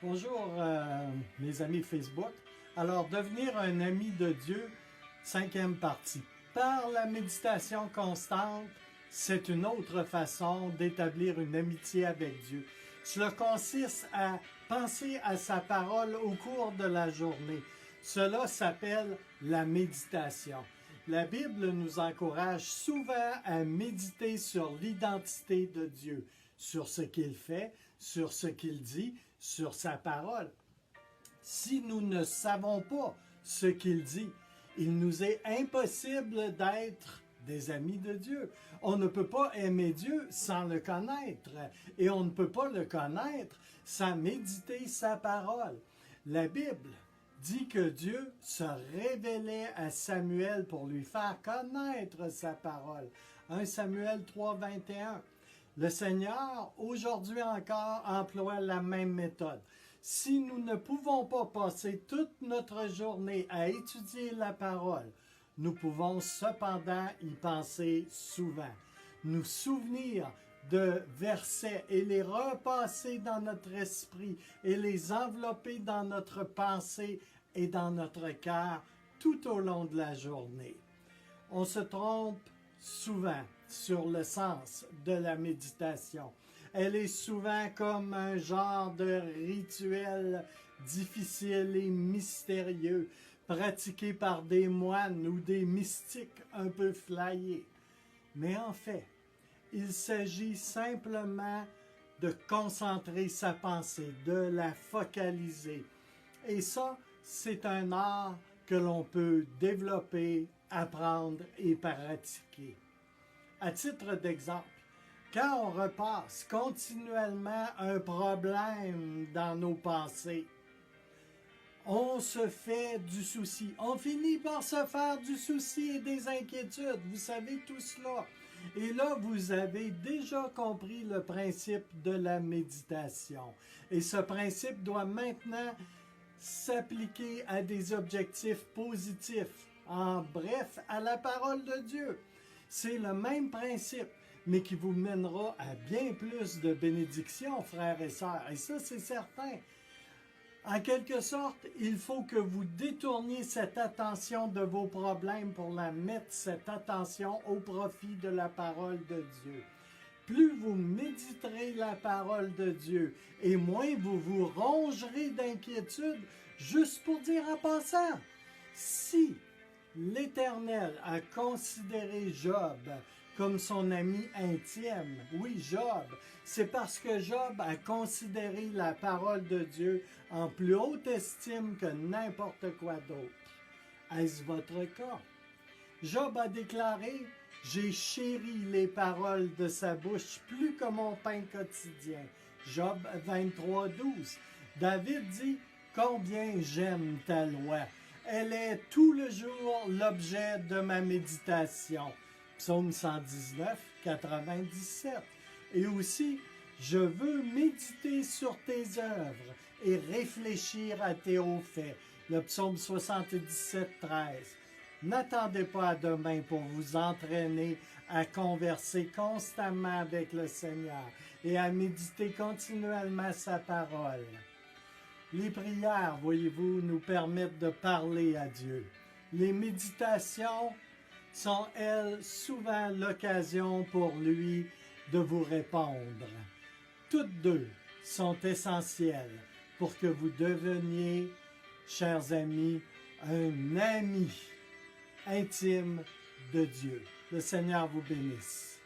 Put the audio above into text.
Bonjour mes amis Facebook. Alors, devenir un ami de Dieu, 5e partie. Par la méditation constante, c'est une autre façon d'établir une amitié avec Dieu. Cela consiste à penser à sa parole au cours de la journée. Cela s'appelle la méditation. La Bible nous encourage souvent à méditer sur l'identité de Dieu, sur ce qu'il fait, sur ce qu'il dit, sur sa parole. Si nous ne savons pas ce qu'il dit, il nous est impossible d'être des amis de Dieu. On ne peut pas aimer Dieu sans le connaître et on ne peut pas le connaître sans méditer sa parole. La Bible dit que Dieu se révélait à Samuel pour lui faire connaître sa parole. 1 Samuel 3, 21. Le Seigneur, aujourd'hui encore, emploie la même méthode. Si nous ne pouvons pas passer toute notre journée à étudier la parole, nous pouvons cependant y penser souvent, nous souvenir de versets et les repasser dans notre esprit et les envelopper dans notre pensée et dans notre cœur tout au long de la journée. On se trompe souvent sur le sens de la méditation. Elle est souvent comme un genre de rituel difficile et mystérieux, pratiqué par des moines ou des mystiques un peu flyés. Mais en fait, il s'agit simplement de concentrer sa pensée, de la focaliser. Et ça, c'est un art que l'on peut développer, apprendre et pratiquer. À titre d'exemple, quand on repasse continuellement un problème dans nos pensées, on se fait du souci. On finit par se faire du souci et des inquiétudes. Vous savez tout cela. Et là, vous avez déjà compris le principe de la méditation. Et ce principe doit maintenant s'appliquer à des objectifs positifs. En bref, à la parole de Dieu. C'est le même principe, mais qui vous mènera à bien plus de bénédictions, frères et sœurs. Et ça, c'est certain. En quelque sorte, il faut que vous détourniez cette attention de vos problèmes pour la mettre, cette attention, au profit de la parole de Dieu. Plus vous méditerez la parole de Dieu, et moins vous vous rongerez d'inquiétude, juste pour dire en passant, si l'Éternel a considéré Job comme son ami intime. Oui, Job, c'est parce que Job a considéré la parole de Dieu en plus haute estime que n'importe quoi d'autre. Est-ce votre cas? Job a déclaré « J'ai chéri les paroles de sa bouche plus que mon pain quotidien ». Job 23, 12. David dit « Combien j'aime ta loi ». Elle est tout le jour l'objet de ma méditation. Psaume 119, 97. Et aussi, je veux méditer sur tes œuvres et réfléchir à tes hauts faits. Le psaume 77, 13. N'attendez pas à demain pour vous entraîner à converser constamment avec le Seigneur et à méditer continuellement sa parole. Les prières, voyez-vous, nous permettent de parler à Dieu. Les méditations sont, elles, souvent l'occasion pour lui de vous répondre. Toutes deux sont essentielles pour que vous deveniez, chers amis, un ami intime de Dieu. Le Seigneur vous bénisse.